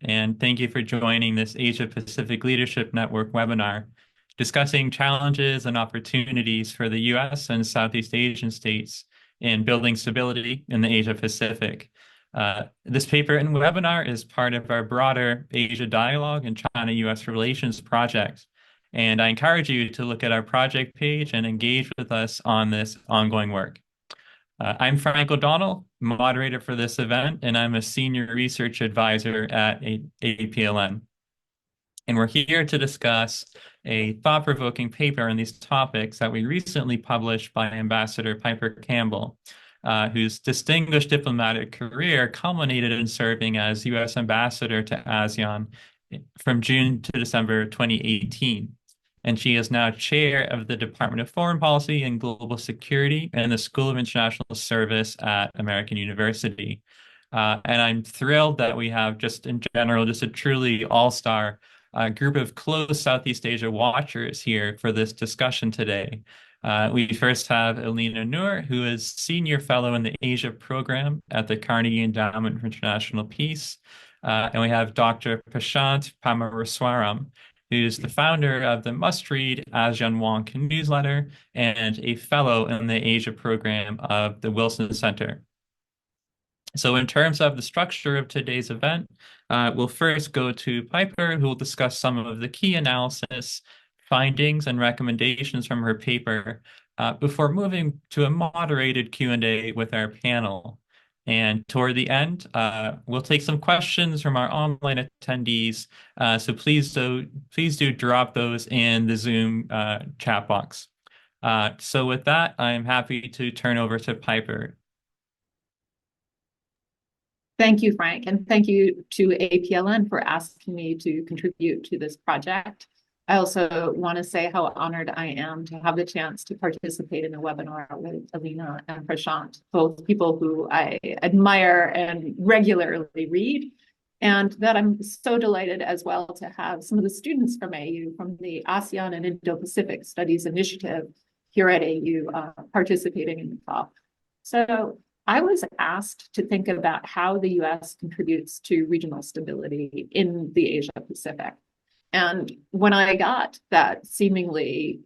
and thank you for joining this Asia Pacific Leadership Network webinar discussing challenges and opportunities for the US and Southeast Asian states in building stability in the Asia Pacific. This paper and webinar is part of our broader Asia Dialogue and China-US Relations project, and I encourage you to look at our project page and engage with us on this ongoing work. I'm Frank O'Donnell, moderator for this event, and I'm a senior research advisor at APLN. And we're here to discuss a thought-provoking paper on these topics that we recently published by Ambassador Piper Campbell, whose distinguished diplomatic career culminated in serving as US ambassador to ASEAN from June to December 2018. And she is now chair of the Department of Foreign Policy and Global Security and the School of International Service at American University. And I'm thrilled that we have just in general, just a truly all-star group of close Southeast Asia watchers here for this discussion today. We first have Elena Noor, who is Senior Fellow in the Asia Program at the Carnegie Endowment for International Peace. And we have Dr. Prashant Parameswaran, who's the founder of the must-read ASEAN Wonk newsletter and a fellow in the Asia program of the Wilson Center. So in terms of the structure of today's event, we'll first go to Piper, who will discuss some of the key analysis, findings, and recommendations from her paper before moving to a moderated Q&A with our panel. And toward the end, we'll take some questions from our online attendees. So please do drop those in the Zoom chat box. So with that, I'm happy to turn over to Piper. Thank you, Frank, and thank you to APLN for asking me to contribute to this project. I also want to say how honored I am to have the chance to participate in a webinar with Elena and Prashant, both people who I admire and regularly read, and that I'm so delighted as well to have some of the students from AU, from the ASEAN and Indo-Pacific Studies Initiative here at AU participating in the talk. So I was asked to think about how the US contributes to regional stability in the Asia Pacific. And when I got that seemingly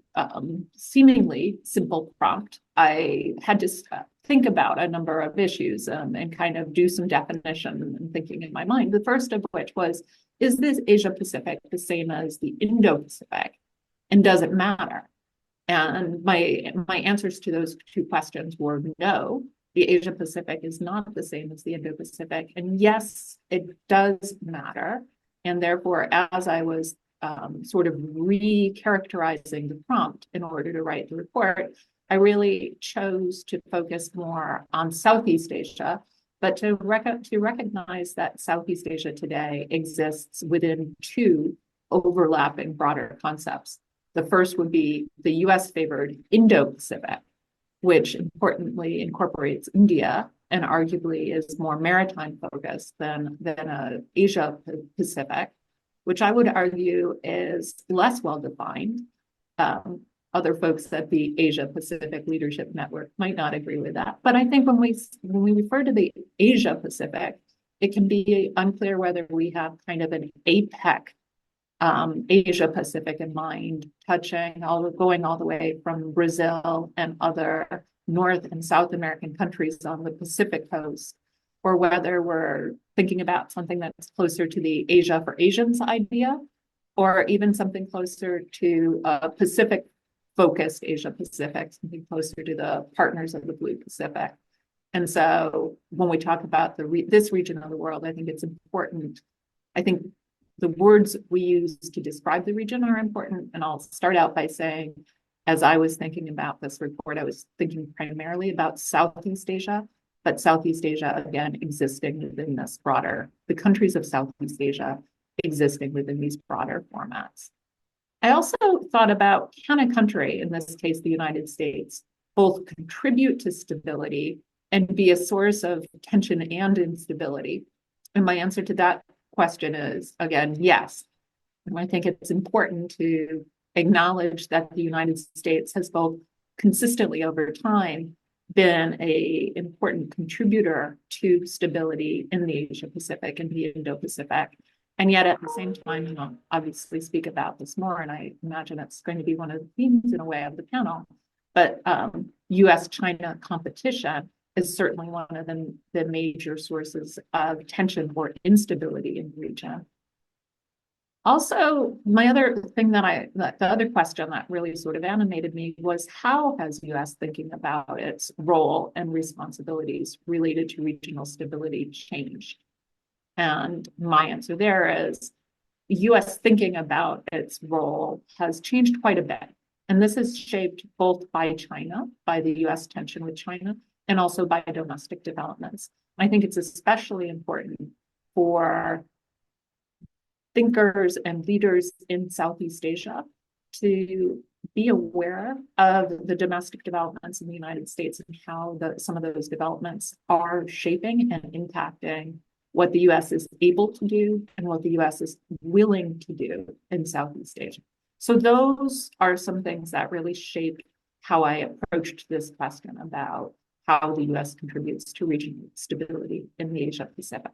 simple prompt, I had to think about a number of issues and kind of do some definition and thinking in my mind. The first of which was, is this Asia Pacific the same as the Indo-Pacific? And does it matter? And my answers to those two questions were no. The Asia Pacific is not the same as the Indo-Pacific. And yes, it does matter. And therefore, as I was sort of re-characterizing the prompt in order to write the report, I really chose to focus more on Southeast Asia, but to recognize that Southeast Asia today exists within two overlapping broader concepts. The first would be the US-favored Indo-Pacific, which importantly incorporates India and arguably is more maritime focused than Asia Pacific, which I would argue is less well defined. Other folks at the Asia Pacific Leadership Network might not agree with that. But I think when we refer to the Asia Pacific, it can be unclear whether we have kind of an APEC Asia Pacific in mind, going all the way from Brazil and other North and South American countries on the Pacific coast, or whether we're thinking about something that's closer to the Asia for Asians idea, or even something closer to a Pacific-focused Asia Pacific, something closer to the partners of the Blue Pacific. And so when we talk about this region of the world, I think it's important. I think the words we use to describe the region are important. And I'll start out by saying, as I was thinking about this report, I was thinking primarily about Southeast Asia, but Southeast Asia, again, existing within this broader, the countries of Southeast Asia existing within these broader formats. I also thought about, can a country, in this case, the United States, both contribute to stability and be a source of tension and instability? And my answer to that question is, again, yes. And I think it's important to acknowledge that the United States has both consistently over time been an important contributor to stability in the Asia Pacific and the Indo-Pacific. And yet at the same time, and I'll obviously speak about this more, and I imagine it's going to be one of the themes in a way of the panel, but US-China competition is certainly one of the major sources of tension or instability in the region. Also, my other thing the other question that really sort of animated me was, how has US thinking about its role and responsibilities related to regional stability changed? And my answer there is US thinking about its role has changed quite a bit. And this is shaped both by China, by the US tension with China, and also by domestic developments. I think it's especially important for thinkers and leaders in Southeast Asia to be aware of the domestic developments in the United States and how some of those developments are shaping and impacting what the US is able to do and what the US is willing to do in Southeast Asia. So those are some things that really shaped how I approached this question about how the US contributes to regional stability in the Asia Pacific.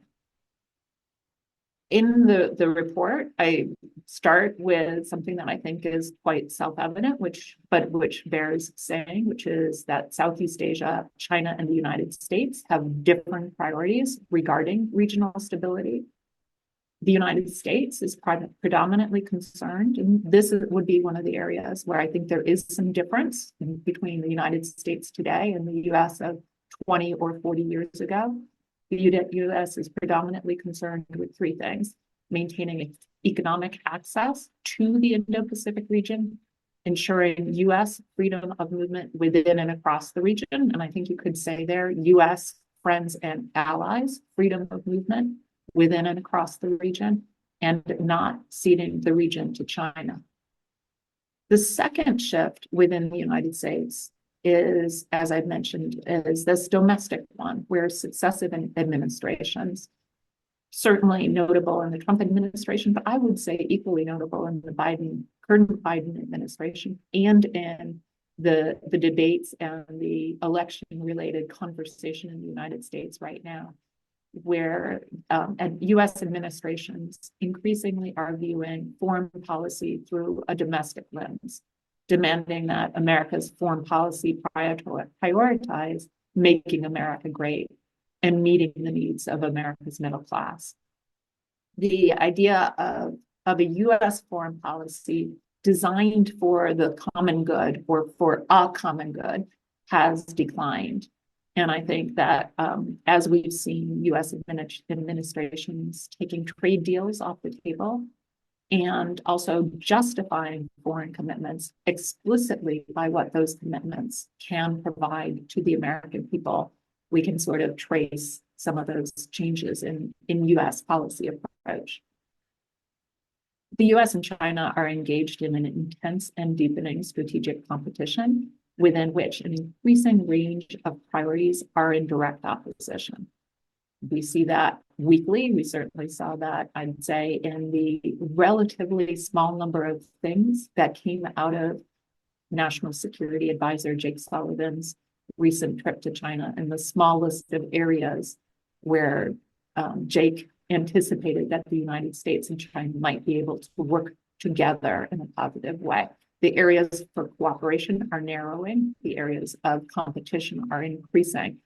In the report, I start with something that I think is quite self-evident, which bears saying, which is that Southeast Asia, China, and the United States have different priorities regarding regional stability. The United States is predominantly concerned, and this would be one of the areas where I think there is some difference between the United States today and the US of 20 or 40 years ago. The US is predominantly concerned with three things: maintaining economic access to the Indo-Pacific region, ensuring US freedom of movement within and across the region. And I think you could say there, US friends and allies, freedom of movement within and across the region, and not ceding the region to China. The second shift within the United States is, as I've mentioned, is this domestic one, where successive administrations, certainly notable in the Trump administration, but I would say equally notable in the current Biden administration, and in the debates and the election-related conversation in the United States right now, where US administrations increasingly are viewing foreign policy through a domestic lens, demanding that America's foreign policy prioritize making America great and meeting the needs of America's middle class. The idea of a US foreign policy designed for the common good or for a common good has declined. And I think that as we've seen US administrations taking trade deals off the table, and also justifying foreign commitments explicitly by what those commitments can provide to the American people, we can sort of trace some of those changes in US policy approach. The US and China are engaged in an intense and deepening strategic competition within which an increasing range of priorities are in direct opposition. We see that weekly. We certainly saw that, I'd say, in the relatively small number of things that came out of National Security Advisor Jake Sullivan's recent trip to China, and the small list of areas where Jake anticipated that the United States and China might be able to work together in a positive way. The areas for cooperation are narrowing. The areas of competition are increasing.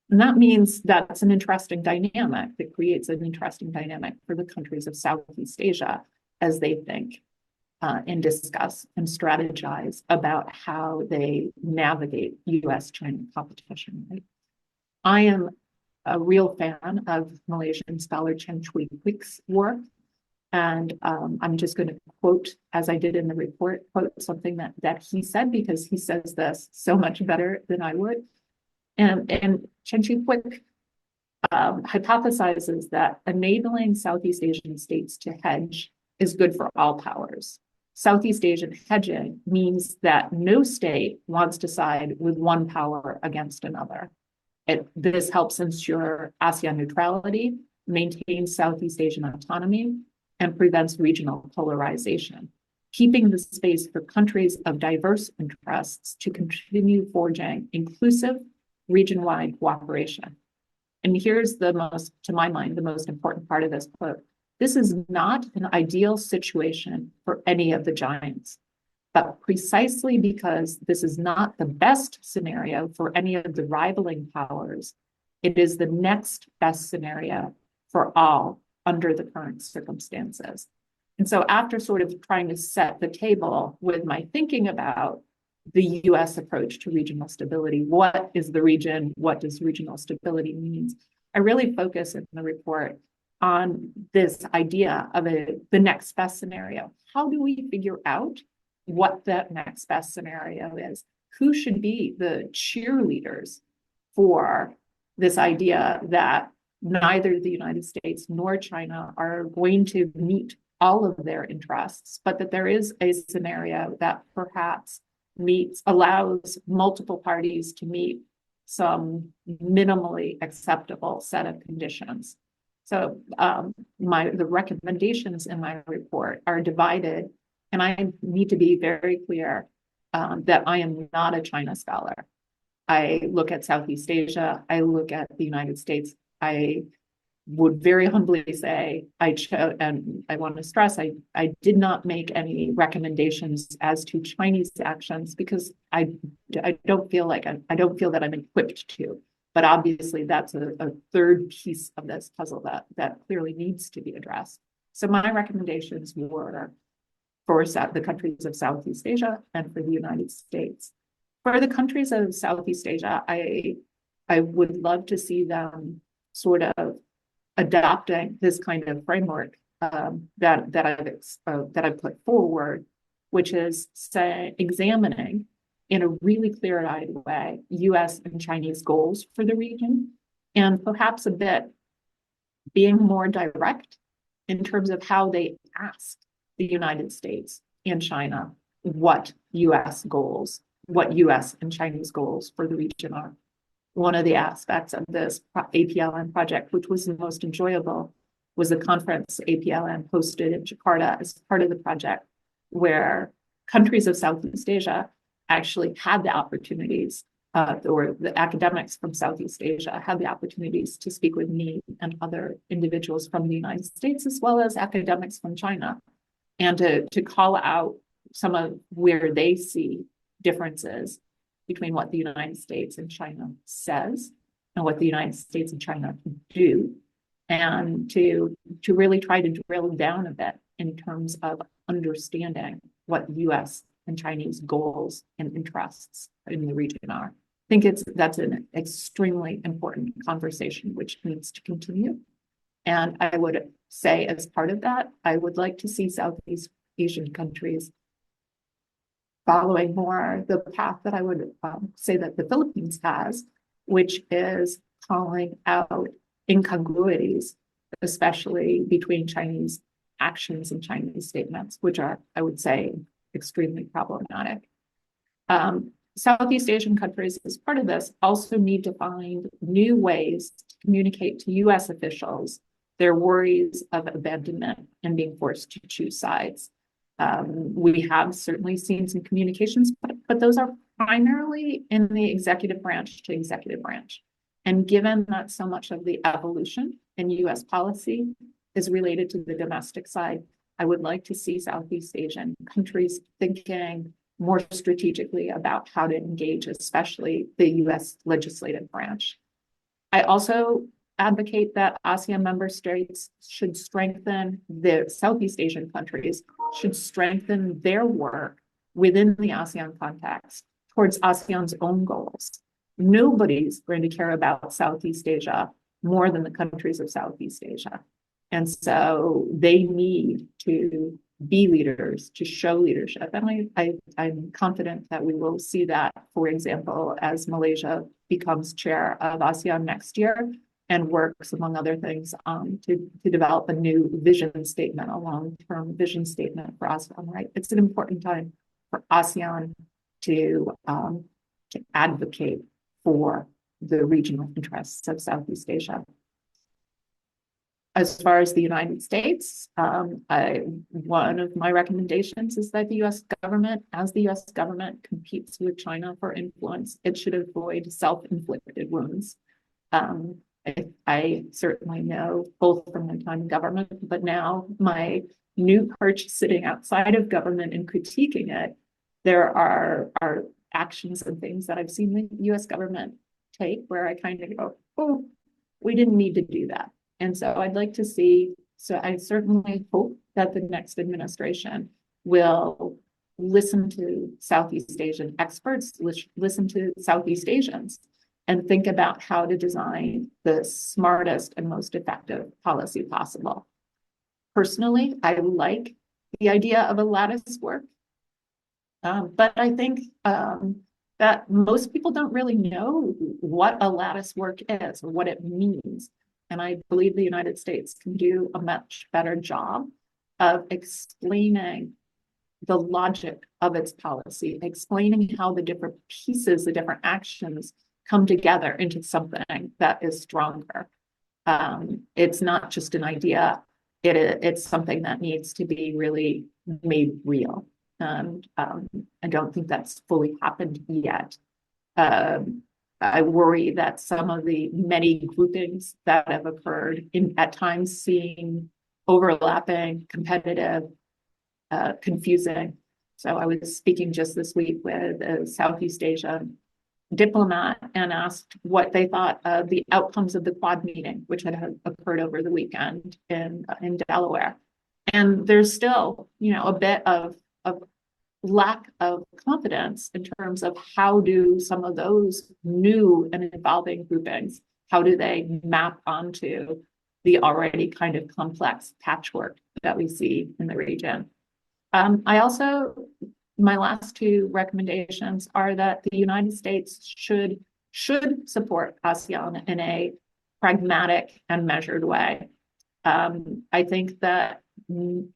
And that means that's an interesting dynamic that creates an interesting dynamic for the countries of Southeast Asia as they think and discuss and strategize about how they navigate US-China competition. Right? I am a real fan of Malaysian scholar Chen Chui Kwek's work. And I'm just going to quote, as I did in the report, quote something that he said, because he says this so much better than I would. And Chen Chui Kwek hypothesizes that enabling Southeast Asian states to hedge is good for all powers. Southeast Asian hedging means that no state wants to side with one power against another. This helps ensure ASEAN neutrality, maintains Southeast Asian autonomy, and prevents regional polarization, keeping the space for countries of diverse interests to continue forging inclusive, region-wide cooperation. And here's to my mind, the most important part of this quote. This is not an ideal situation for any of the giants, but precisely because this is not the best scenario for any of the rivaling powers, it is the next best scenario for all under the current circumstances. And so after sort of trying to set the table with my thinking about the US approach to regional stability, what is the region? What does regional stability mean? I really focus in the report on this idea of the next best scenario. How do we figure out what that next best scenario is? Who should be the cheerleaders for this idea that neither the United States nor China are going to meet all of their interests, but that there is a scenario that perhaps allows multiple parties to meet some minimally acceptable set of conditions. So the recommendations in my report are divided, and I need to be very clear that I am not a China scholar. I look at Southeast Asia, I look at the United States. I would very humbly say and I want to stress, I did not make any recommendations as to Chinese actions because I don't feel that I'm equipped to. But obviously, that's a third piece of this puzzle that clearly needs to be addressed. So my recommendations were for the countries of Southeast Asia and for the United States. For the countries of Southeast Asia, I would love to see them sort of adopting this kind of framework that I've put forward, which is examining in a really clear-eyed way US and Chinese goals for the region, and perhaps a bit being more direct in terms of how they ask the United States and China what US and Chinese goals for the region are. One of the aspects of this APLN project, which was the most enjoyable, was a conference APLN hosted in Jakarta as part of the project, where countries of Southeast Asia actually had the opportunities, or the academics from Southeast Asia had the opportunities to speak with me and other individuals from the United States, as well as academics from China, and to call out some of where they see differences between what the United States and China says and what the United States and China do, and to really try to drill down a bit in terms of understanding what US and Chinese goals and interests in the region are. I think that's an extremely important conversation which needs to continue. And I would say, as part of that, I would like to see Southeast Asian countries following more the path that I would say that the Philippines has, which is calling out incongruities, especially between Chinese actions and Chinese statements, which are, I would say, extremely problematic. Southeast Asian countries, as part of this, also need to find new ways to communicate to US officials their worries of abandonment and being forced to choose sides. We have certainly seen some communications, but those are primarily in the executive branch to executive branch. And given that so much of the evolution in US policy is related to the domestic side, I would like to see Southeast Asian countries thinking more strategically about how to engage, especially the US legislative branch. I also advocate that ASEAN member states should strengthen the Southeast Asian countries, should strengthen their work within the ASEAN context towards ASEAN's own goals. Nobody's going to care about Southeast Asia more than the countries of Southeast Asia. And so they need to be leaders, to show leadership. And I'm confident that we will see that, for example, as Malaysia becomes chair of ASEAN next year and works, among other things, to develop a new vision statement, a long-term vision statement for ASEAN, right? It's an important time for ASEAN to advocate for the regional interests of Southeast Asia. As far as the United States, one of my recommendations is that the US government, as the US government competes with China for influence, it should avoid self-inflicted wounds. I certainly know both from my time in government, but now my new perch sitting outside of government and critiquing it, there are actions and things that I've seen the US government take where I kind of go, oh, we didn't need to do that. And so I'd like to see, so I certainly hope that the next administration will listen to Southeast Asian experts, listen to Southeast Asians, and think about how to design the smartest and most effective policy possible. Personally, I like the idea of a lattice work, but I think that most people don't really know what a lattice work is or what it means. And I believe the United States can do a much better job of explaining the logic of its policy, explaining how the different pieces, the different actions come together into something that is stronger. It's not just an idea, it's something that needs to be really made real. And I don't think that's fully happened yet. I worry that some of the many groupings that have occurred at times seem overlapping, competitive, confusing. So I was speaking just this week with a Southeast Asia diplomat and asked what they thought of the outcomes of the Quad meeting, which had occurred over the weekend in Delaware. And there's still, a bit of lack of confidence in terms of how do some of those new and evolving groupings, how do they map onto the already kind of complex patchwork that we see in the region. My last two recommendations are that the United States should support ASEAN in a pragmatic and measured way. I think that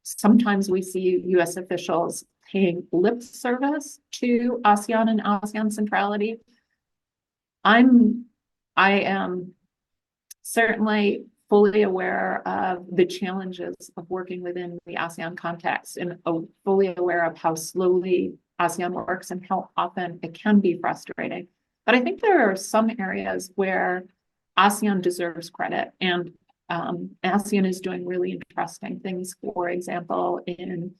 sometimes we see US officials paying lip service to ASEAN and ASEAN centrality. I am certainly fully aware of the challenges of working within the ASEAN context and fully aware of how slowly ASEAN works and how often it can be frustrating. But I think there are some areas where ASEAN deserves credit, and ASEAN is doing really interesting things, for example, in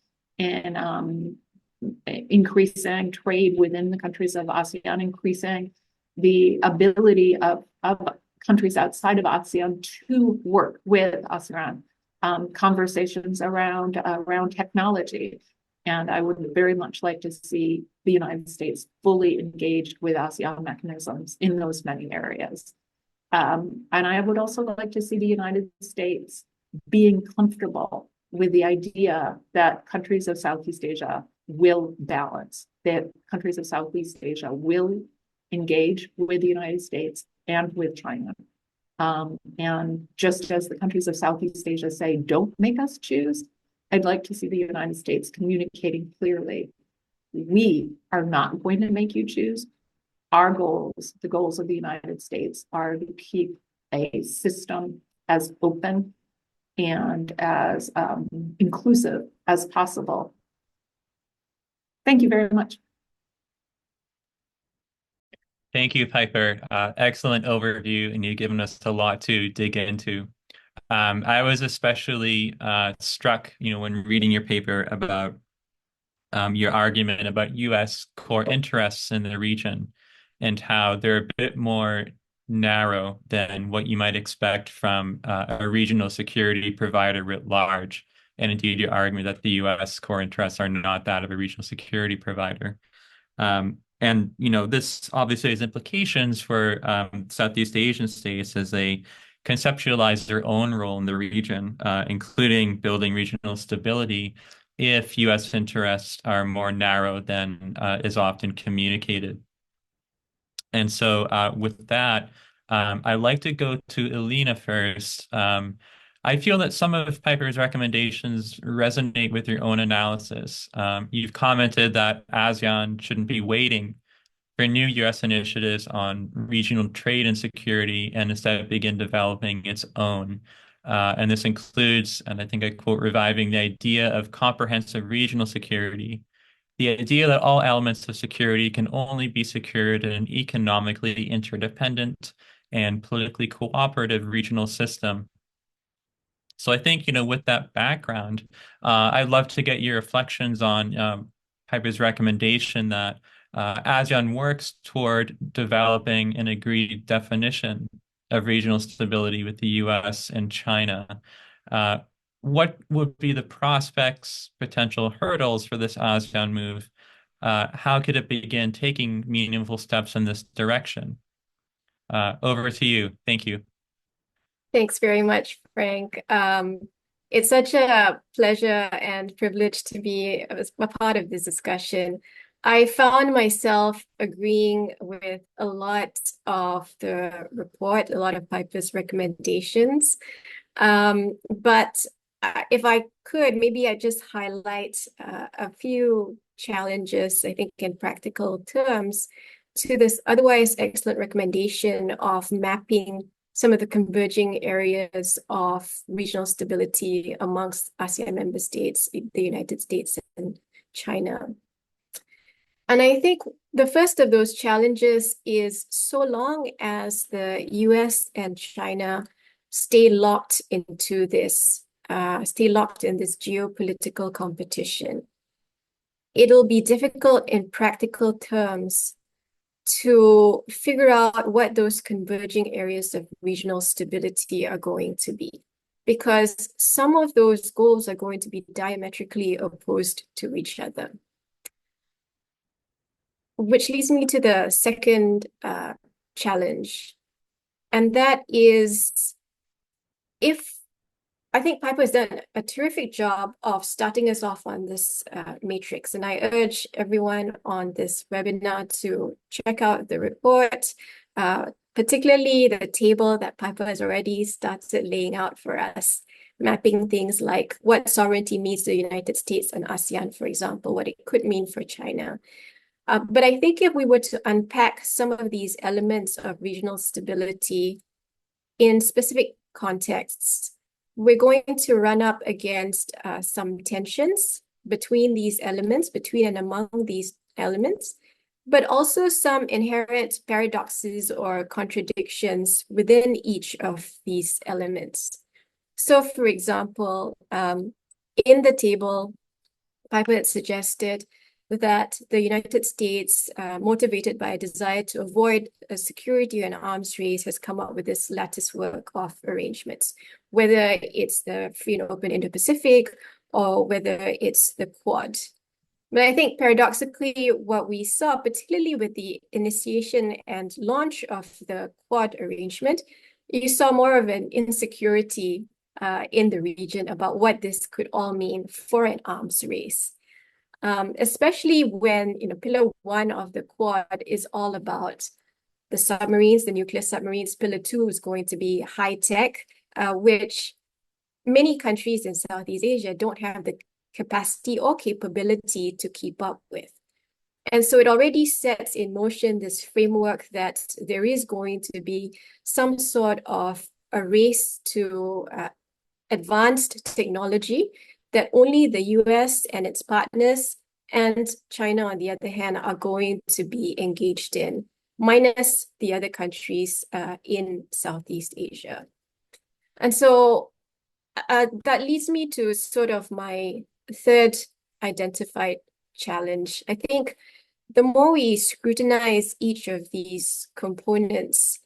increasing trade within the countries of ASEAN, increasing the ability of countries outside of ASEAN to work with ASEAN, conversations around technology. And I would very much like to see the United States fully engaged with ASEAN mechanisms in those many areas. And I would also like to see the United States being comfortable with the idea that countries of Southeast Asia will balance, that countries of Southeast Asia will engage with the United States and with China. And just as the countries of Southeast Asia say, don't make us choose, I'd like to see the United States communicating clearly, we are not going to make you choose. Our goals, the goals of the United States, are to keep a system as open and as inclusive as possible. Thank you very much. Thank you, Piper. Excellent overview, and you've given us a lot to dig into. I was especially struck, when reading your paper about your argument about U.S. core interests in the region and how they're a bit more narrow than what you might expect from a regional security provider writ large. And indeed, your argument that the U.S. core interests are not that of a regional security provider. And this obviously has implications for Southeast Asian states as they conceptualize their own role in the region, including building regional stability if U.S. interests are more narrow than is often communicated. And so with that, I'd like to go to Elena first. I feel that some of Piper's recommendations resonate with your own analysis. You've commented that ASEAN shouldn't be waiting for new U.S. initiatives on regional trade and security and instead begin developing its own. And this includes, and I think I quote, reviving the idea of comprehensive regional security, the idea that all elements of security can only be secured in an economically interdependent and politically cooperative regional system. So I think, with that background, I'd love to get your reflections on Piper's recommendation that ASEAN works toward developing an agreed definition of regional stability with the US and China. Uh, what would be the prospects, potential hurdles for this ASEAN move? How could it begin taking meaningful steps in this direction? Over to you. Thank you. Thanks very much, Frank. It's such a pleasure and privilege to be a part of this discussion. I found myself agreeing with a lot of the report, a lot of Piper's recommendations. But if I could, maybe I just highlight a few challenges, I think, in practical terms, to this otherwise excellent recommendation of mapping some of the converging areas of regional stability amongst ASEAN member states, the United States and China. And I think the first of those challenges is so long as the US and China stay locked into this, stay locked in this geopolitical competition, it'll be difficult in practical terms to figure out what those converging areas of regional stability are going to be, because some of those goals are going to be diametrically opposed to each other. Which leads me to the second challenge, and that is, I think Piper has done a terrific job of starting us off on this matrix, and I urge everyone on this webinar to check out the report, particularly the table that Piper has already started laying out for us, mapping things like what sovereignty means to the United States and ASEAN, for example, what it could mean for China. But I think if we were to unpack some of these elements of regional stability in specific contexts, we're going to run up against some tensions between these elements, between and among these elements, but also some inherent paradoxes or contradictions within each of these elements. So, for example, in the table, Piper had suggested that the United States, motivated by a desire to avoid a security and arms race, has come up with this lattice work of arrangements, whether it's the free and open Indo-Pacific or whether it's the Quad. But I think paradoxically, what we saw, particularly with the initiation and launch of the Quad arrangement, you saw more of an insecurity in the region about what this could all mean for an arms race. Especially when, Pillar 1 of the Quad is all about the submarines, the nuclear submarines. Pillar 2 is going to be high tech, which many countries in Southeast Asia don't have the capacity or capability to keep up with. And so it already sets in motion this framework that there is going to be some sort of a race to advanced technology that only the US and its partners and China, on the other hand, are going to be engaged in, minus the other countries in Southeast Asia. And so that leads me to sort of my third identified challenge. I think the more we scrutinize each of these components,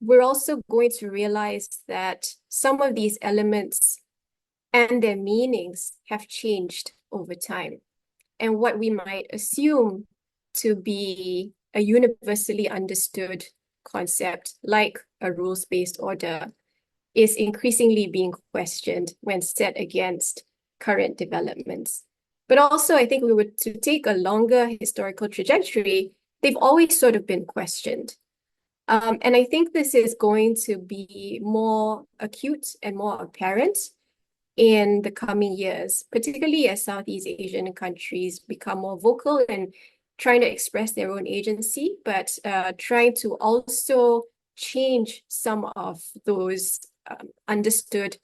we're also going to realize that some of these elements and their meanings have changed over time. And what we might assume to be a universally understood concept, like a rules-based order, is increasingly being questioned when set against current developments. But also, I think we were to take a longer historical trajectory, they've always sort of been questioned. And I think this is going to be more acute and more apparent in the coming years, particularly as Southeast Asian countries become more vocal and trying to express their own agency, but trying to also change some of those understood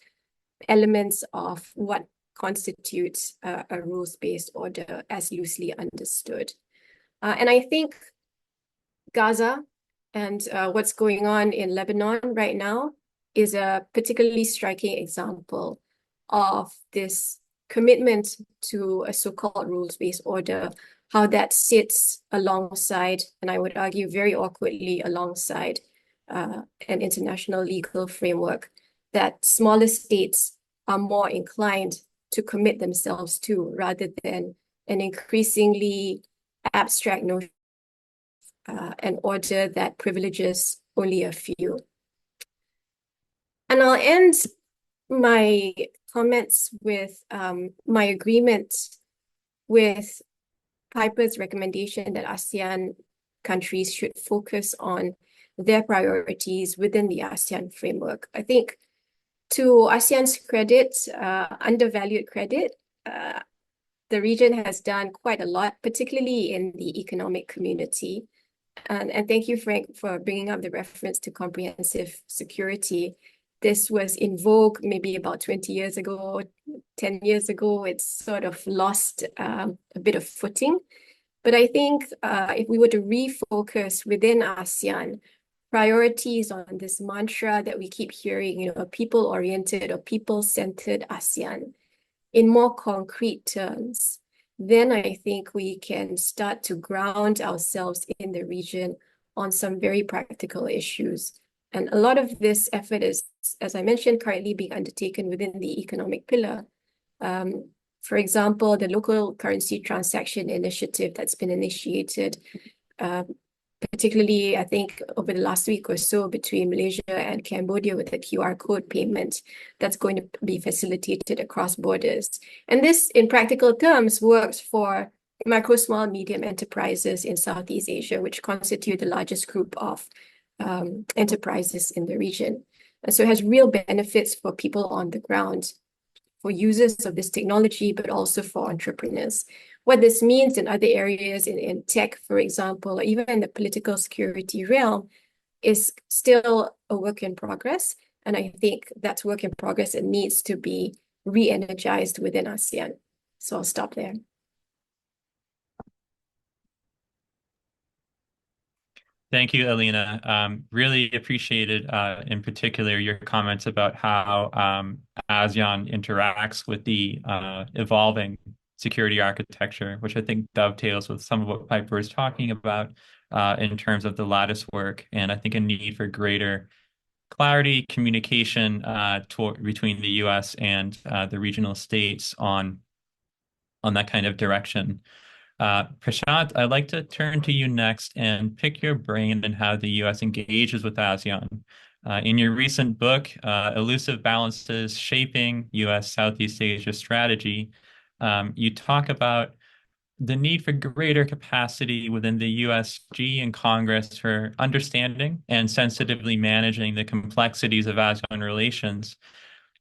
elements of what constitutes a rules-based order as loosely understood. And I think Gaza And what's going on in Lebanon right now is a particularly striking example of this commitment to a so-called rules-based order, how that sits alongside, and I would argue very awkwardly alongside, an international legal framework that smaller states are more inclined to commit themselves to, rather than an increasingly abstract notion, an order that privileges only a few. And I'll end my comments with my agreement with Piper's recommendation that ASEAN countries should focus on their priorities within the ASEAN framework. I think, to ASEAN's credit, undervalued credit, the region has done quite a lot, particularly in the economic community. And thank you, Frank, for bringing up the reference to comprehensive security. This was in vogue maybe about 20 years ago, 10 years ago. It's sort of lost a bit of footing. But I think if we were to refocus within ASEAN, priorities on this mantra that we keep hearing, a people-oriented or people-centered ASEAN, in more concrete terms, then I think we can start to ground ourselves in the region on some very practical issues. And a lot of this effort is, as I mentioned, currently being undertaken within the economic pillar. For example, the local currency transaction initiative that's been initiated, particularly, I think, over the last week or so between Malaysia and Cambodia with the QR code payment that's going to be facilitated across borders. And this, in practical terms, works for micro, small, medium enterprises in Southeast Asia, which constitute the largest group of enterprises in the region. And so it has real benefits for people on the ground, for users of this technology, but also for entrepreneurs. What this means in other areas, in tech, for example, or even in the political security realm, is still a work in progress. And I think that's work in progress and needs to be re-energized within ASEAN. So I'll stop there. Thank you, Alina. Really appreciated, in particular, your comments about how ASEAN interacts with the evolving security architecture, which I think dovetails with some of what Piper is talking about in terms of the lattice work, and I think a need for greater clarity, communication between the U.S. and the regional states on that kind of direction. Prashant, I'd like to turn to you next and pick your brain on how the U.S. engages with ASEAN. In your recent book, Elusive Balances Shaping U.S. Southeast Asia Strategy, you talk about the need for greater capacity within the USG and Congress for understanding and sensitively managing the complexities of ASEAN relations.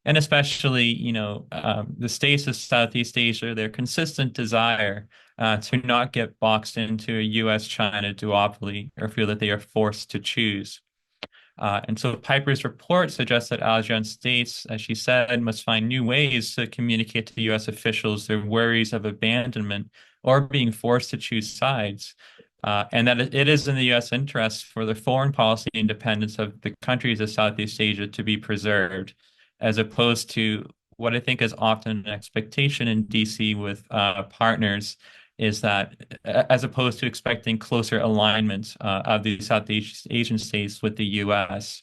And especially, the states of Southeast Asia, their consistent desire to not get boxed into a U.S.-China duopoly or feel that they are forced to choose. And so Piper's report suggests that ASEAN states, as she said, must find new ways to communicate to U.S. officials their worries of abandonment or being forced to choose sides, and that it is in the U.S. interest for the foreign policy independence of the countries of Southeast Asia to be preserved, as opposed to what I think is often an expectation in DC with partners, is that as opposed to expecting closer alignment of the Southeast Asian states with the U.S.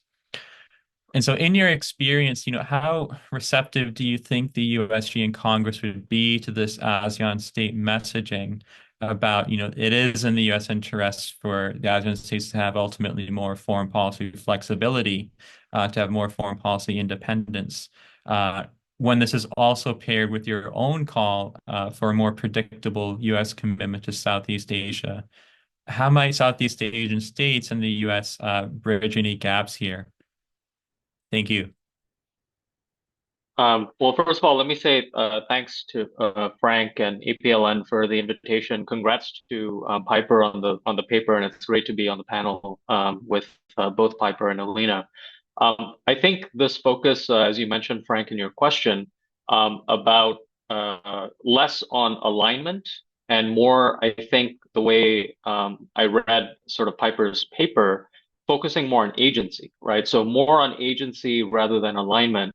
And so in your experience, how receptive do you think the USG and Congress would be to this ASEAN state messaging about, it is in the U.S. interest for the ASEAN states to have ultimately more foreign policy flexibility, to have more foreign policy independence, when this is also paired with your own call for a more predictable U.S. commitment to Southeast Asia? How might Southeast Asian states and the U.S. bridge any gaps here? Thank you. Well, first of all, let me say thanks to Frank and APLN for the invitation. Congrats to Piper on the paper, and it's great to be on the panel with both Piper and Alina. I think this focus, as you mentioned, Frank, in your question, about less on alignment and more, I think, the way I read sort of Piper's paper focusing more on agency, right? So more on agency rather than alignment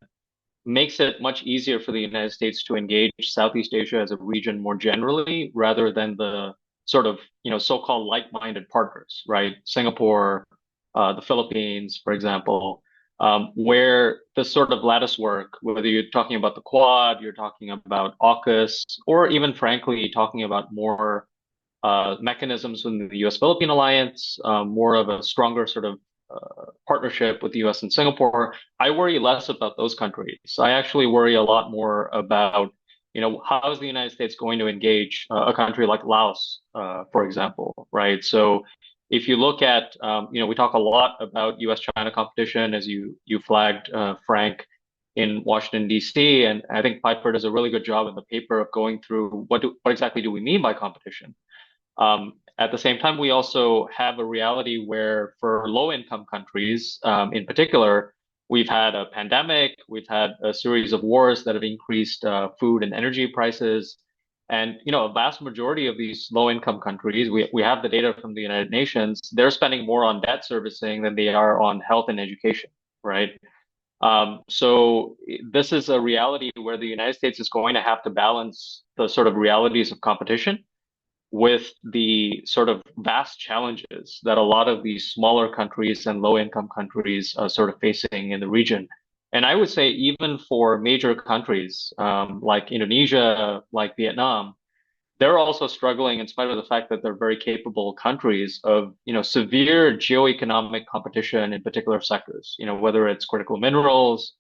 makes it much easier for the United States to engage Southeast Asia as a region more generally, rather than the sort of, so-called like-minded partners, right? Singapore, the Philippines, for example, where the sort of lattice work, whether you're talking about the Quad, you're talking about AUKUS, or even frankly talking about more mechanisms within the U.S.-Philippine alliance, more of a stronger sort of partnership with the U.S. and Singapore. I worry less about those countries. I actually worry a lot more about, how is the United States going to engage a country like Laos, for example, right? So if you look at, we talk a lot about U.S.-China competition, as you flagged, Frank, in Washington, D.C., and I think Piper does a really good job in the paper of going through what exactly do we mean by competition. At the same time, we also have a reality where for low-income countries, in particular, we've had a pandemic, we've had a series of wars that have increased food and energy prices. And, a vast majority of these low-income countries, we have the data from the United Nations, they're spending more on debt servicing than they are on health and education, right? So this is a reality where the United States is going to have to balance the sort of realities of competition with the sort of vast challenges that a lot of these smaller countries and low-income countries are sort of facing in the region. And I would say even for major countries like Indonesia, like Vietnam, they're also struggling in spite of the fact that they're very capable countries of, severe geoeconomic competition in particular sectors, whether it's critical minerals,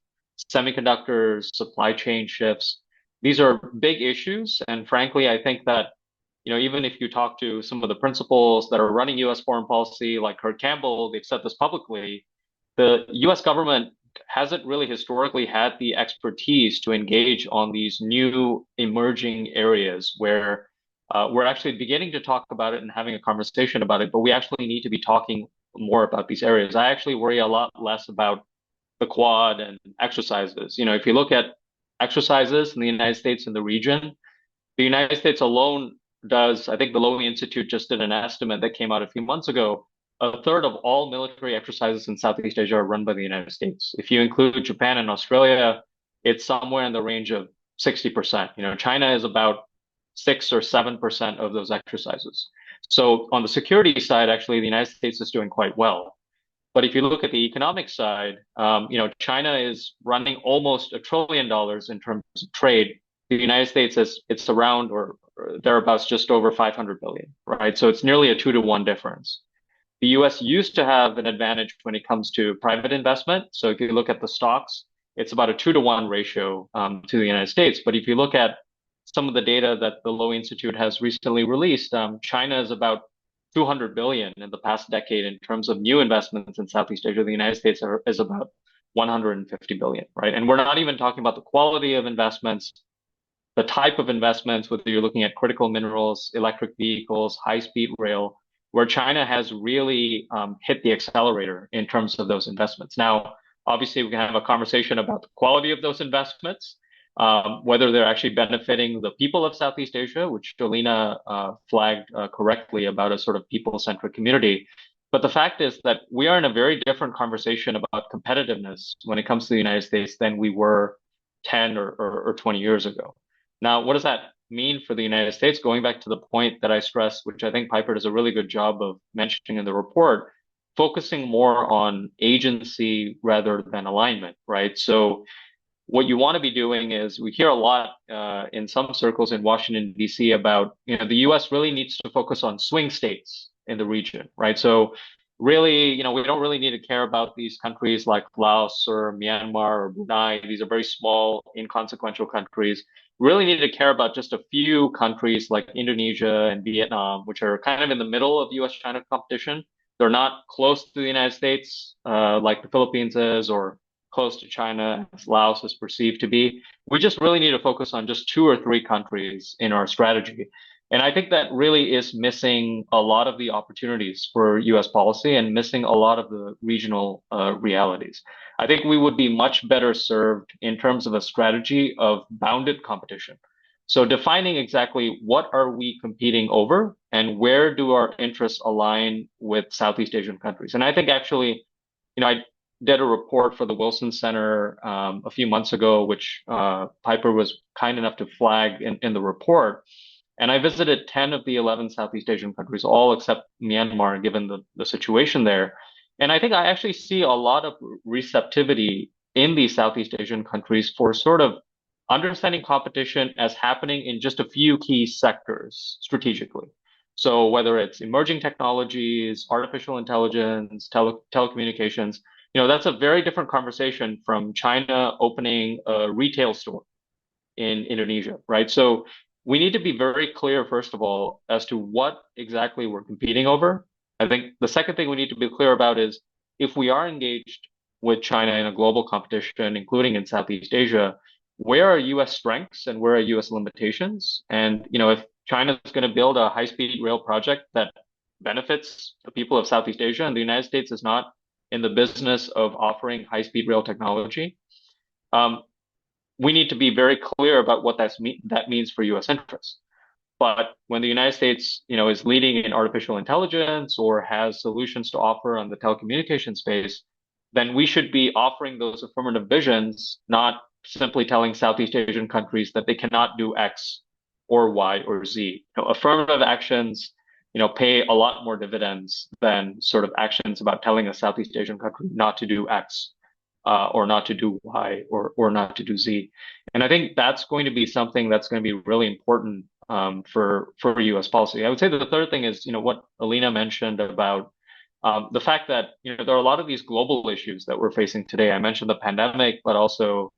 semiconductors, supply chain shifts. These are big issues. And frankly, I think that even if you talk to some of the principals that are running U.S. foreign policy, like Campbell, they've said this publicly, the U.S. government hasn't really historically had the expertise to engage on these new emerging areas where we're actually beginning to talk about it and having a conversation about it, but we actually need to be talking more about these areas. I actually worry a lot less about the Quad and exercises. If you look at exercises in the United States and the region, the United States alone does, I think the Lowy Institute just did an estimate that came out a few months ago. A third of all military exercises in Southeast Asia are run by the United States. If you include Japan and Australia, it's somewhere in the range of 60%. China is about 6 or 7% of those exercises. So on the security side, actually, the United States is doing quite well. But if you look at the economic side, China is running almost $1 trillion in terms of trade. The United States it's around or thereabouts just over 500 billion, right? So it's nearly a 2-to-1 difference. The US used to have an advantage when it comes to private investment. So if you look at the stocks, it's about a 2-to-1 ratio to the United States. But if you look at some of the data that the Lowy Institute has recently released, China is about 200 billion in the past decade in terms of new investments in Southeast Asia. The United States is about 150 billion, right? And we're not even talking about the quality of investments, the type of investments, whether you're looking at critical minerals, electric vehicles, high-speed rail, where China has really hit the accelerator in terms of those investments. Now, obviously, we can have a conversation about the quality of those investments, whether they're actually benefiting the people of Southeast Asia, which Jolina flagged correctly about a sort of people-centric community. But the fact is that we are in a very different conversation about competitiveness when it comes to the United States than we were 10 or 20 years ago. Now, what does that mean for the United States? Going back to the point that I stressed, which I think Piper does a really good job of mentioning in the report, focusing more on agency rather than alignment, right? So what you want to be doing is we hear a lot in some circles in Washington, D.C. about, the U.S. really needs to focus on swing states in the region, right? So really, we don't really need to care about these countries like Laos or Myanmar or Brunei. These are very small, inconsequential countries. Really need to care about just a few countries like Indonesia and Vietnam, which are kind of in the middle of U.S.-China competition. They're not close to the United States like the Philippines is, or close to China as Laos is perceived to be. We just really need to focus on just 2 or 3 countries in our strategy. And I think that really is missing a lot of the opportunities for U.S. policy and missing a lot of the regional realities. I think we would be much better served in terms of a strategy of bounded competition, So defining exactly what are we competing over and where do our interests align with Southeast Asian countries. And I think actually, I did a report for the Wilson Center a few months ago, which Piper was kind enough to flag in the report. And I visited 10 of the 11 Southeast Asian countries, all except Myanmar, given the situation there. And I think I actually see a lot of receptivity in these Southeast Asian countries for sort of understanding competition as happening in just a few key sectors strategically. So whether it's emerging technologies, artificial intelligence, telecommunications, that's a very different conversation from China opening a retail store in Indonesia, right? So we need to be very clear, first of all, as to what exactly we're competing over. I think the second thing we need to be clear about is if we are engaged with China in a global competition, including in Southeast Asia, where are US strengths and where are US limitations? And, if China is going to build a high-speed rail project that benefits the people of Southeast Asia and the United States is not in the business of offering high-speed rail technology, we need to be very clear about what that means for US interests. But when the United States, is leading in artificial intelligence or has solutions to offer on the telecommunication space, then we should be offering those affirmative visions, not simply telling Southeast Asian countries that they cannot do X or Y or Z. Affirmative actions, pay a lot more dividends than sort of actions about telling a Southeast Asian country not to do X or not to do Y or not to do Z. And I think that's going to be something that's going to be really important for U.S. policy. I would say that the third thing is, what Alina mentioned about the fact that, there are a lot of these global issues that we're facing today. I mentioned the pandemic, but also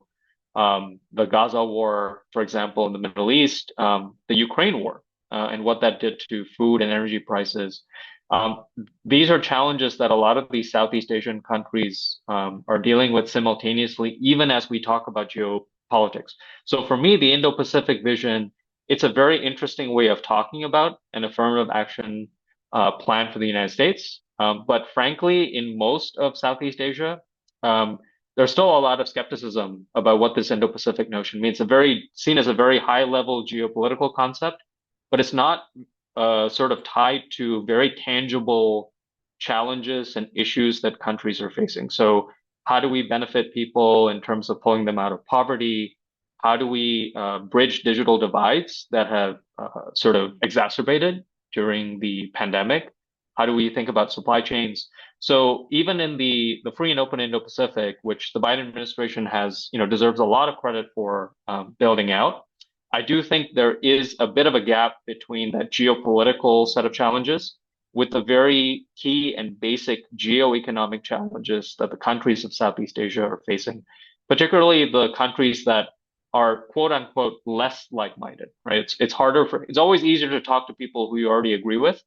the Gaza war, for example, in the Middle East, the Ukraine war, and what that did to food and energy prices. These are challenges that a lot of these Southeast Asian countries are dealing with simultaneously, even as we talk about geopolitics. So for me, the Indo-Pacific vision, it's a very interesting way of talking about an affirmative action plan for the United States. But frankly, in most of Southeast Asia, there's still a lot of skepticism about what this Indo-Pacific notion means. It's seen as a very high-level geopolitical concept, but it's not sort of tied to very tangible challenges and issues that countries are facing. So how do we benefit people in terms of pulling them out of poverty? How do we bridge digital divides that have sort of exacerbated during the pandemic? How do we think about supply chains? So even in the free and open Indo-Pacific, which the Biden administration has, deserves a lot of credit for building out, I do think there is a bit of a gap between that geopolitical set of challenges with the very key and basic geoeconomic challenges that the countries of Southeast Asia are facing, particularly the countries that are quote unquote less like-minded, right? It's always easier to talk to people who you already agree with,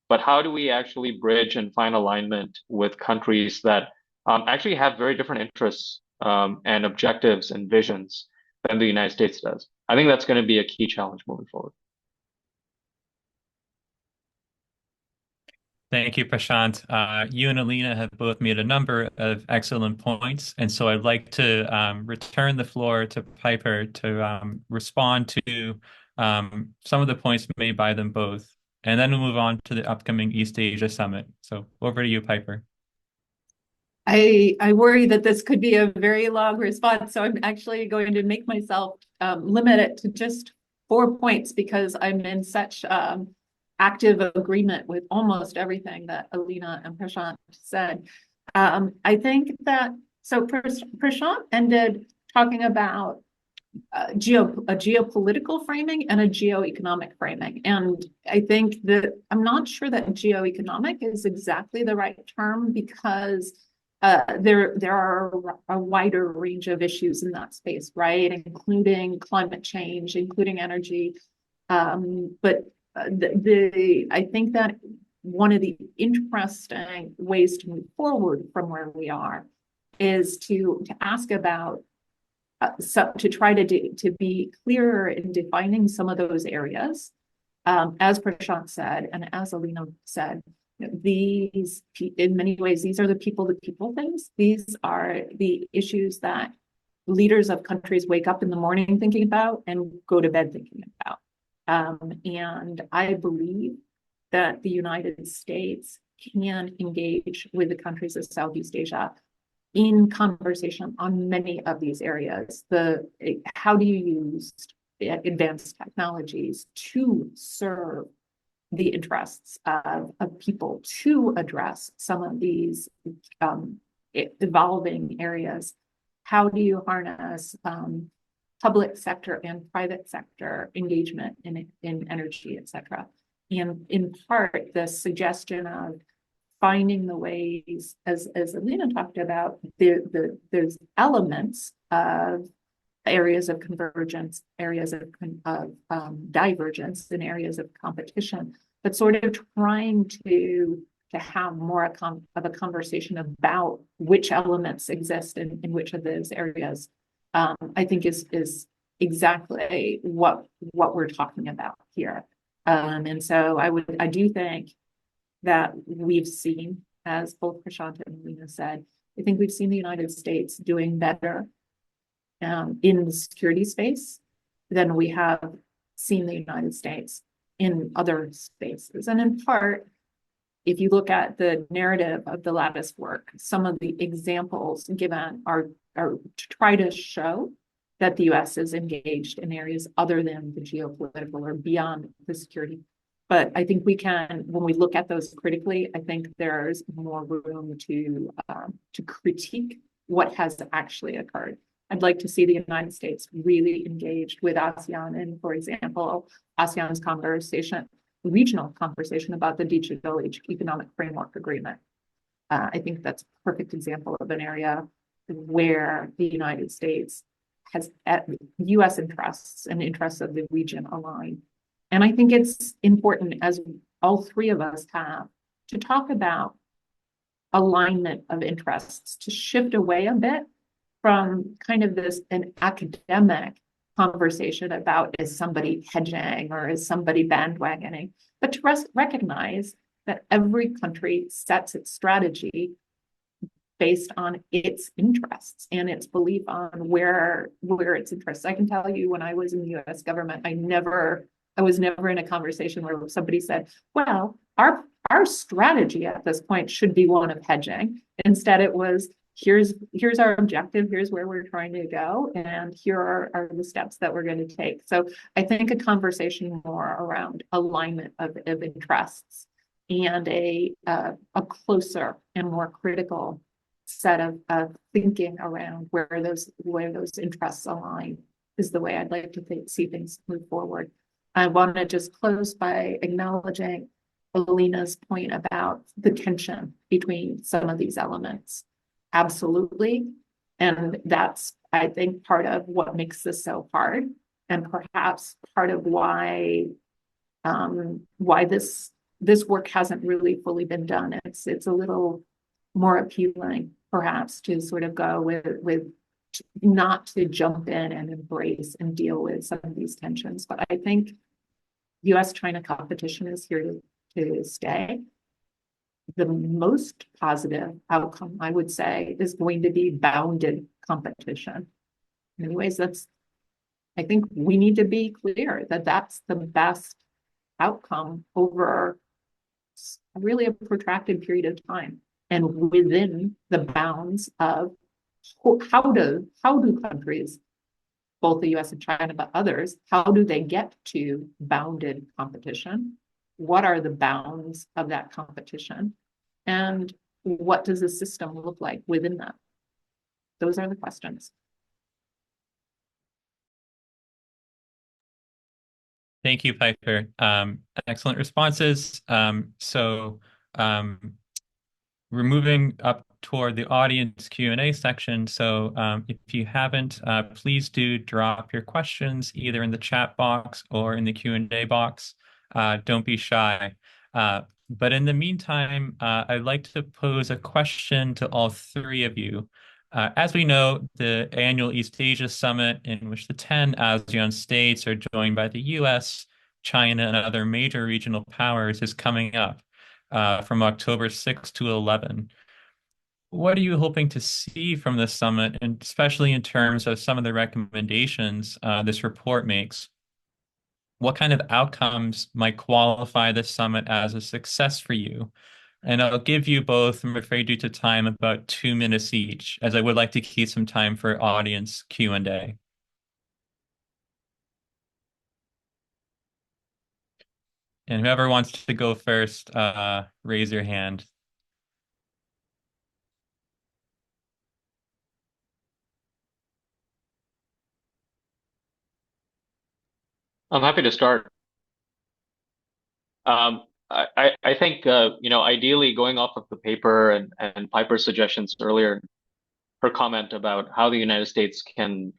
but how do we actually bridge and find alignment with countries that actually have very different interests and objectives and visions than the United States does? I think that's going to be a key challenge moving forward. Thank you, Prashant. You and Alina have both made a number of excellent points, and so I'd like to return the floor to Piper to respond to some of the points made by them both, and then we'll move on to the upcoming East Asia Summit. So over to you, Piper. I worry that this could be a very long response, so I'm actually going to make myself limit it to just 4 points because I'm in such active agreement with almost everything that Alina and Prashant said. I think that, so Prashant ended talking about a geopolitical framing and a geoeconomic framing. And I think that I'm not sure that geoeconomic is exactly the right term because there are a wider range of issues in that space, right? Including climate change, including energy. But I think that one of the interesting ways to move forward from where we are is to ask about to try to be clearer in defining some of those areas. As Prashant said, and as Alina said, these, in many ways, these are the people-to-people things. These are the issues that leaders of countries wake up in the morning thinking about and go to bed thinking about. And I believe that the United States can engage with the countries of Southeast Asia in conversation on many of these areas. How do you use advanced technologies to serve the interests of people, to address some of these evolving areas? How do you harness public sector and private sector engagement in energy, et cetera? And in part, the suggestion of finding the ways, as Alina talked about, there's elements of areas of convergence, areas of divergence, and areas of competition, but sort of trying to have more of a conversation about which elements exist in which of those areas, I think is exactly what we're talking about here. And so I do think that we've seen, as both Prashant and Lena said, I think we've seen the United States doing better in the security space than we have seen the United States in other spaces. And in part, if you look at the narrative of the Lattice work, some of the examples given are to try to show that the US is engaged in areas other than the geopolitical or beyond the security. But I think we can, when we look at those critically, I think there's more room to critique what has actually occurred. I'd like to see the United States really engaged with ASEAN and, for example, ASEAN's regional conversation about the Digital Economic Framework Agreement. I think that's a perfect example of an area where the United States has US interests and interests of the region align. And I think it's important, as all three of us have, to talk about alignment of interests, to shift away a bit from kind of an academic conversation about is somebody hedging or is somebody bandwagoning, but to recognize that every country sets its strategy based on its interests and its belief on where its interests. I can tell you, when I was in the US government, I was never in a conversation where somebody said, well, our strategy at this point should be one of hedging. Instead, it was, here's our objective, here's where we're trying to go, and here are the steps that we're going to take. So I think a conversation more around alignment of interests and a closer and more critical set of thinking around where those interests align is the way I'd like to see things move forward. I want to just close by acknowledging Alina's point about the tension between some of these elements. Absolutely. And that's, I think, part of what makes this so hard, and perhaps part of why this work hasn't really fully been done. It's a little more appealing, perhaps, to sort of go with not to jump in and embrace and deal with some of these tensions. But I think US-China competition is here to stay. The most positive outcome, I would say, is going to be bounded competition. Anyways, I think we need to be clear that that's the best outcome over really a protracted period of time, and within the bounds of how do countries, both the US and China, but others, how do they get to bounded competition? What are the bounds of that competition? And what does the system look like within that? Those are the questions. Thank you, Piper. Excellent responses. We're moving up toward the audience Q&A section. So if you haven't, please do drop your questions either in the chat box or in the Q&A box. Don't be shy. But in the meantime, I'd like to pose a question to all three of you. As we know, the annual East Asia Summit, in which the 10 ASEAN states are joined by the US, China, and other major regional powers, is coming up from October 6 to 11. What are you hoping to see from this summit, and especially in terms of some of the recommendations this report makes? What kind of outcomes might qualify this summit as a success for you? And I'll give you both, I'm afraid due to time, about 2 minutes each, as I would like to keep some time for audience Q&A. And whoever wants to go first, raise your hand. I'm happy to start. I think ideally going off of the paper and Piper's suggestions earlier, her comment about how the United States can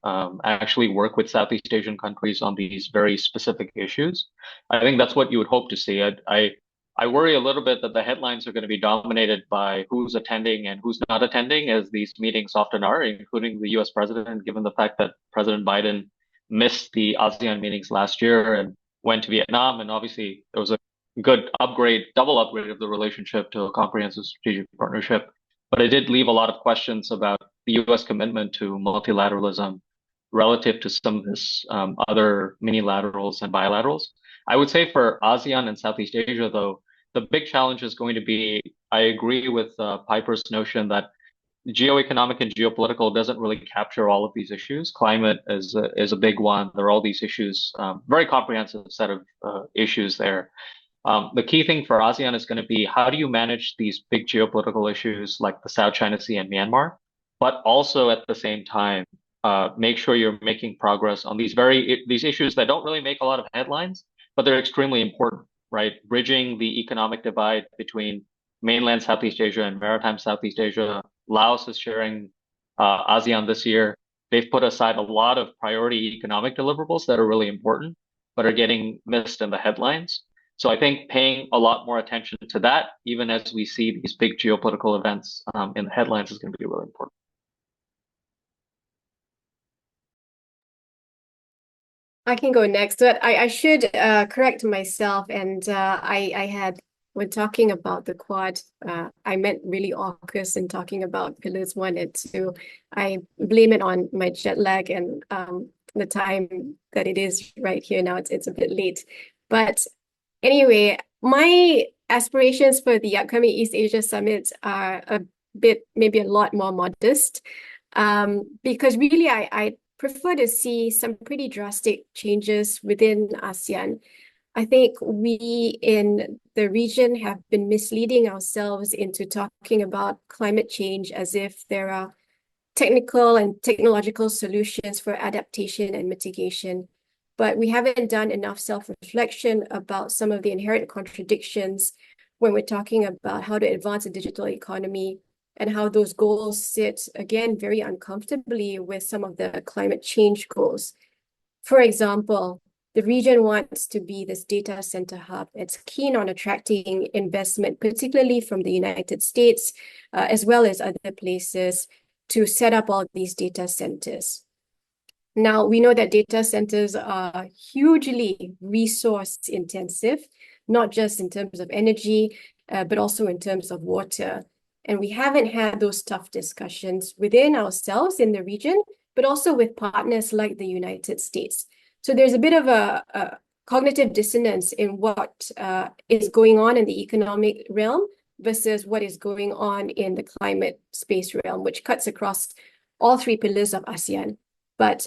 actually work with Southeast Asian countries on these very specific issues. I think that's what you would hope to see. I worry a little bit that the headlines are going to be dominated by who's attending and who's not attending, as these meetings often are, including the US president, given the fact that President Biden missed the ASEAN meetings last year and went to Vietnam. And obviously, there was a good upgrade, double upgrade of the relationship to a comprehensive strategic partnership. But it did leave a lot of questions about the US commitment to multilateralism relative to some of this other minilaterals and bilaterals. I would say for ASEAN and Southeast Asia, though, the big challenge is going to be, I agree with Piper's notion that geoeconomic and geopolitical doesn't really capture all of these issues. Climate is a big one. There are all these issues, very comprehensive set of issues there. The key thing for ASEAN is going to be how do you manage these big geopolitical issues like the South China Sea and Myanmar, but also at the same time make sure you're making progress on these issues that don't really make a lot of headlines, but they're extremely important, right? Bridging the economic divide between mainland Southeast Asia and maritime Southeast Asia. Laos is sharing ASEAN this year. They've put aside a lot of priority economic deliverables that are really important, but are getting missed in the headlines. So I think paying a lot more attention to that, even as we see these big geopolitical events in the headlines, is going to be really important. I can go next, but I should correct myself. And I had, when talking about the Quad, I meant really AUKUS in talking about pillars 1 and 2. I blame it on my jet lag and the time that it is right here now. It's a bit late. But anyway, my aspirations for the upcoming East Asia Summit are a bit, maybe a lot more modest, because really I prefer to see some pretty drastic changes within ASEAN. I think we in the region have been misleading ourselves into talking about climate change as if there are technical and technological solutions for adaptation and mitigation. But we haven't done enough self-reflection about some of the inherent contradictions when we're talking about how to advance a digital economy and how those goals sit, again, very uncomfortably with some of the climate change goals. For example, the region wants to be this data center hub. It's keen on attracting investment, particularly from the United States, as well as other places, to set up all these data centers. Now, we know that data centers are hugely resource intensive, not just in terms of energy, but also in terms of water. And we haven't had those tough discussions within ourselves in the region, but also with partners like the United States. So there's a bit of a cognitive dissonance in what is going on in the economic realm versus what is going on in the climate space realm, which cuts across all 3 pillars of ASEAN, but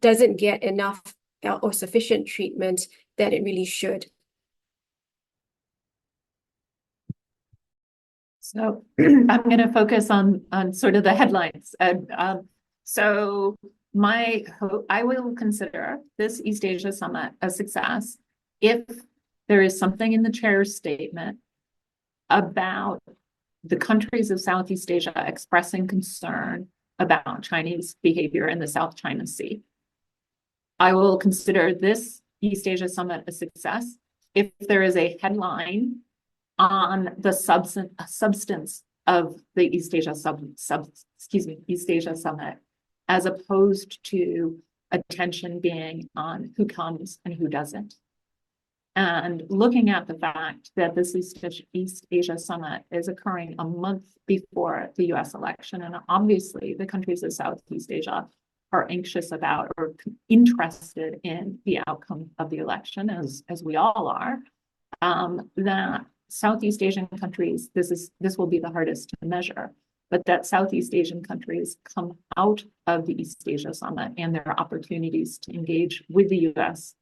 doesn't get enough or sufficient treatment that it really should. So I'm going to focus on sort of the headlines. So I will consider this East Asia Summit a success if there is something in the chair's statement about the countries of Southeast Asia expressing concern about Chinese behavior in the South China Sea. I will consider this East Asia Summit a success if there is a headline on the substance of the East Asia East Asia Summit, as opposed to attention being on who comes and who doesn't. And looking at the fact that this East Asia Summit is occurring a month before the US election, and obviously the countries of Southeast Asia are anxious about or interested in the outcome of the election, as we all are, that Southeast Asian countries, this will be the hardest to measure, but that Southeast Asian countries come out of the East Asia Summit and their opportunities to engage with the US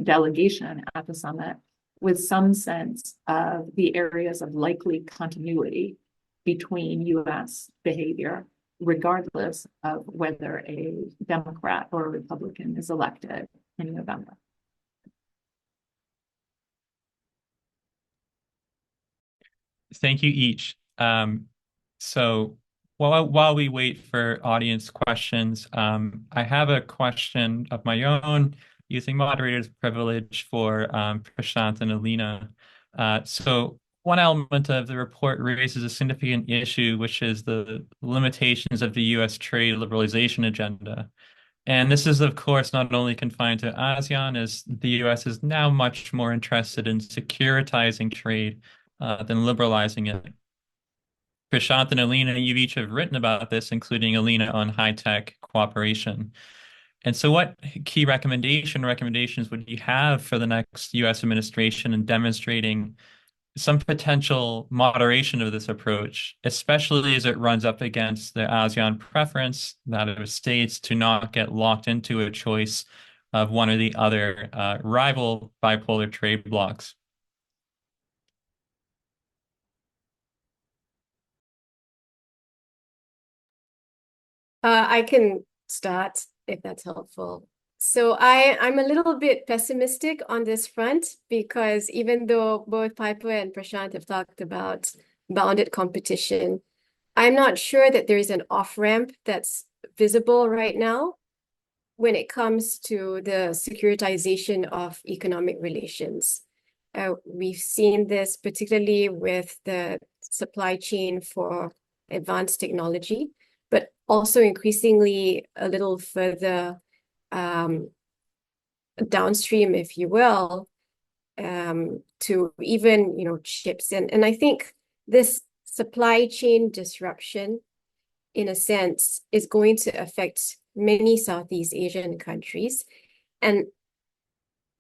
delegation at the summit with some sense of the areas of likely continuity between US behavior, regardless of whether a Democrat or a Republican is elected in November. Thank you each. So while we wait for audience questions, I have a question of my own using moderator's privilege for Prashant and Alina. So one element of the report raises a significant issue, which is the limitations of the U.S. trade liberalization agenda. And this is, of course, not only confined to ASEAN, as the U.S. is now much more interested in securitizing trade than liberalizing it. Prashant and Alina, you each have written about this, including Alina on high-tech cooperation. And so what key recommendations would you have for the next U.S. administration in demonstrating some potential moderation of this approach, especially as it runs up against the ASEAN preference that of states to not get locked into a choice of one or the other rival bipolar trade blocs? I can start if that's helpful. So I'm a little bit pessimistic on this front because even though both Piper and Prashant have talked about bounded competition, I'm not sure that there is an off-ramp that's visible right now when it comes to the securitization of economic relations. We've seen this particularly with the supply chain for advanced technology, but also increasingly a little further downstream, if you will, to even, chips. And I think this supply chain disruption, in a sense, is going to affect many Southeast Asian countries. And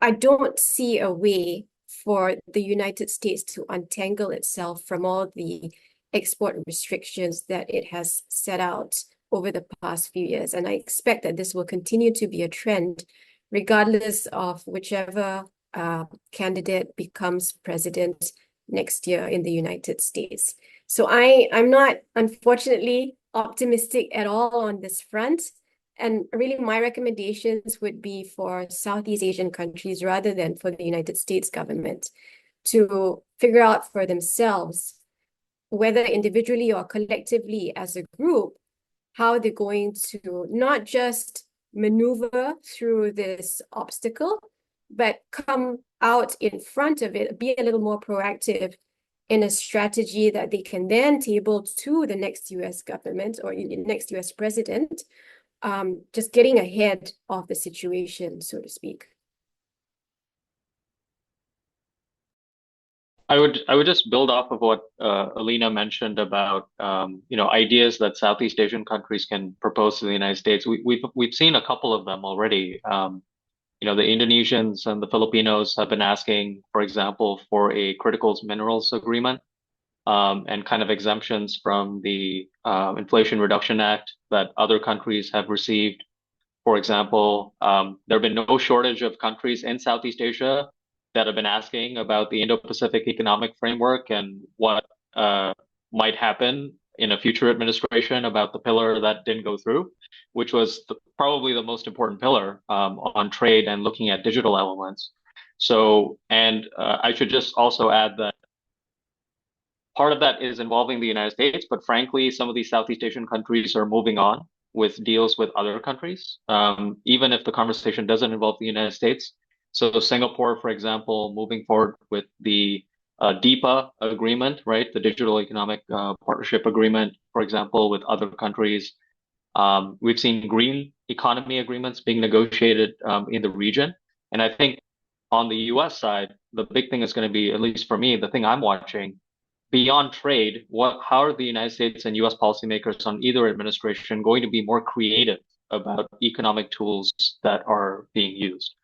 I don't see a way for the United States to untangle itself from all the export restrictions that it has set out over the past few years. And I expect that this will continue to be a trend, regardless of whichever candidate becomes president next year in the United States. So I'm not, unfortunately, optimistic at all on this front. And really, my recommendations would be for Southeast Asian countries rather than for the United States government to figure out for themselves, whether individually or collectively as a group, how they're going to not just maneuver through this obstacle, but come out in front of it, be a little more proactive in a strategy that they can then table to the next US government or the next US president, just getting ahead of the situation, so to speak. I would just build off of what Alina mentioned about ideas that Southeast Asian countries can propose to the United States. We've seen a couple of them already. The Indonesians and the Filipinos have been asking, for example, for a critical minerals agreement and kind of exemptions from the Inflation Reduction Act that other countries have received. For example, there have been no shortage of countries in Southeast Asia that have been asking about the Indo-Pacific Economic Framework and what might happen in a future administration about the pillar that didn't go through, which was probably the most important pillar on trade and looking at digital elements. So, and I should just also add that part of that is involving the United States, but frankly, some of these Southeast Asian countries are moving on with deals with other countries, even if the conversation doesn't involve the United States. So Singapore, for example, moving forward with the DEPA agreement, right? The Digital Economic Partnership Agreement, for example, with other countries. We've seen green economy agreements being negotiated in the region. And I think on the US side, the big thing is going to be, at least for me, the thing I'm watching beyond trade, how are the United States and US policymakers on either administration going to be more creative about economic tools that are being used?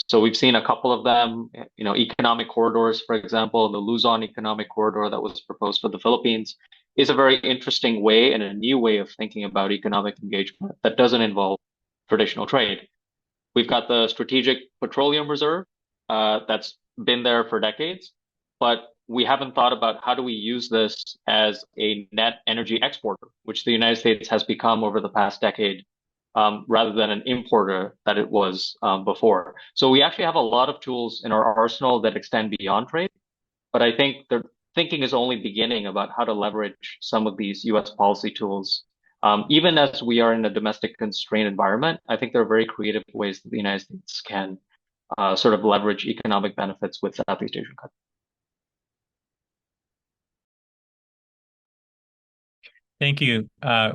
So we've seen a couple of them, economic corridors, for example, the Luzon economic corridor that was proposed for the Philippines is a very interesting way and a new way of thinking about economic engagement that doesn't involve traditional trade. We've got the Strategic Petroleum Reserve that's been there for decades, but we haven't thought about how do we use this as a net energy exporter, which the United States has become over the past decade, rather than an importer that it was before. So we actually have a lot of tools in our arsenal that extend beyond trade, but I think the thinking is only beginning about how to leverage some of these U.S. policy tools. Even as we are in a domestic constrained environment, I think there are very creative ways that the United States can sort of leverage economic benefits with Southeast Asian countries. Thank you.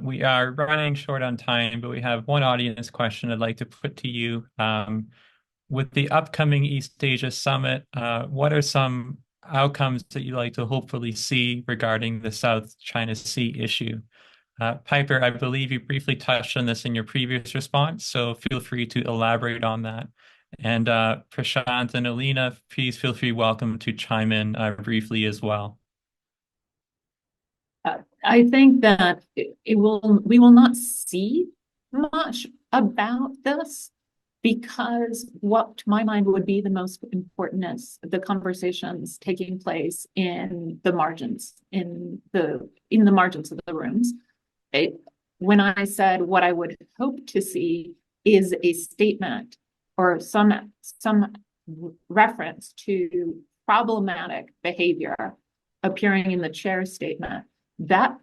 We are running short on time, but we have one audience question I'd like to put to you. With the upcoming East Asia Summit, what are some outcomes that you'd like to hopefully see regarding the South China Sea issue? Piper, I believe you briefly touched on this in your previous response, so feel free to elaborate on that. And Prashant and Alina, please feel free, welcome to chime in briefly as well. I think that we will not see much about this because what to my mind would be the most important is the conversations taking place in the margins, in the margins of the rooms. When I said what I would hope to see is a statement or some reference to problematic behavior appearing in the chair's statement, that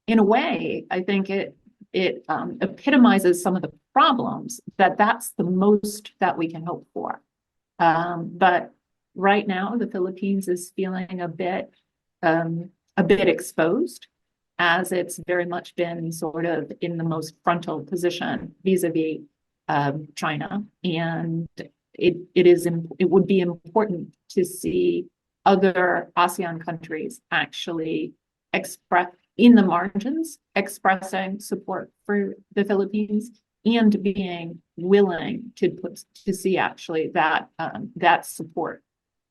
in a way, I think it epitomizes some of the problems that's the most that we can hope for. But right now, the Philippines is feeling a bit exposed, as it's very much been sort of in the most frontal position vis-a-vis China, and it would be important to see other ASEAN countries actually express in the margins, expressing support for the Philippines and being willing to see actually that that support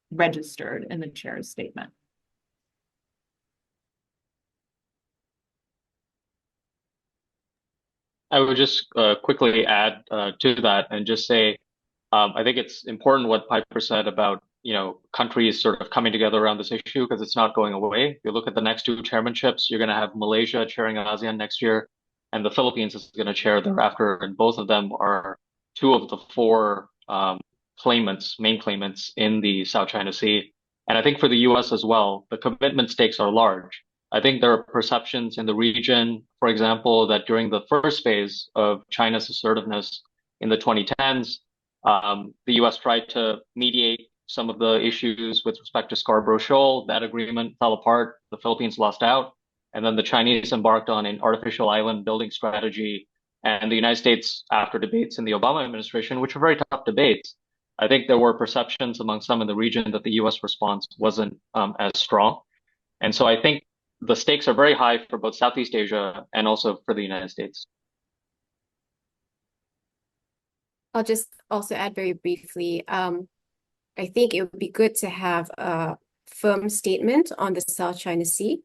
registered in the chair's statement. I would just quickly add to that and just say, I think it's important what Piper said about, countries sort of coming together around this issue because it's not going away. If you look at the next two chairmanships, you're going to have Malaysia chairing ASEAN next year, and the Philippines is going to chair thereafter. And both of them are two of the four main claimants in the South China Sea. And I think for the US as well, the commitment stakes are large. I think there are perceptions in the region, for example, that during the first phase of China's assertiveness in the 2010s, the US tried to mediate some of the issues with respect to Scarborough Shoal. That agreement fell apart. The Philippines lost out. And then the Chinese embarked on an artificial island building strategy. And the United States, after debates in the Obama administration, which were very tough debates, I think there were perceptions among some in the region that the US response wasn't as strong. And so I think the stakes are very high for both Southeast Asia and also for the United States. I'll just also add very briefly, I think it would be good to have a firm statement on the South China Sea.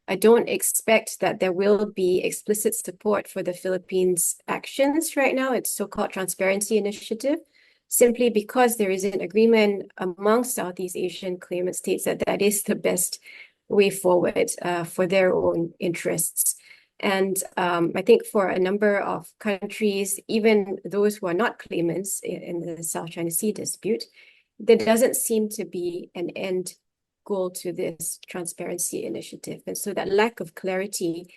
I don't expect that there will be explicit support for the Philippines' actions right now. It's so-called Transparency Initiative, simply because there is an agreement among Southeast Asian claimant states that that is the best way forward for their own interests. And I think for a number of countries, even those who are not claimants in the South China Sea dispute, there doesn't seem to be an end goal to this transparency initiative. And so that lack of clarity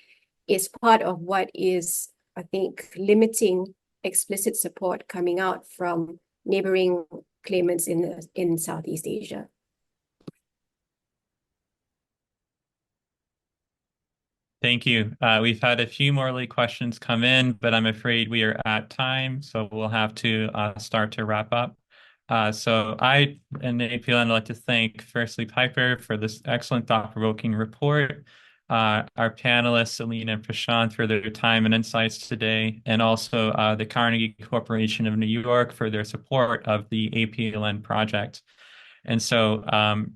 is part of what is, I think, limiting explicit support coming out from neighboring claimants in Southeast Asia. Thank you. We've had a few more late questions come in, but I'm afraid we are at time, so we'll have to start to wrap up. So I and the APLN would like to thank firstly Piper for this excellent thought-provoking report, our panelists, Selena and Prashant, for their time and insights today, and also the Carnegie Corporation of New York for their support of the APLN project. And so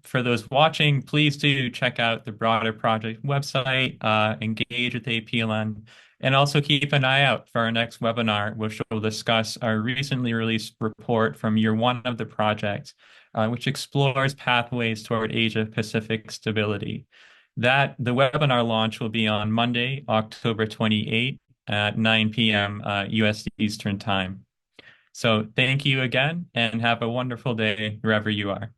for those watching, please do check out the broader project website, engage with APLN, and also keep an eye out for our next webinar, which will discuss our recently released report from year one of the project, which explores pathways toward Asia-Pacific stability. The webinar launch will be on Monday, October 28th at 9 p.m. US Eastern Time. So thank you again and have a wonderful day wherever you are.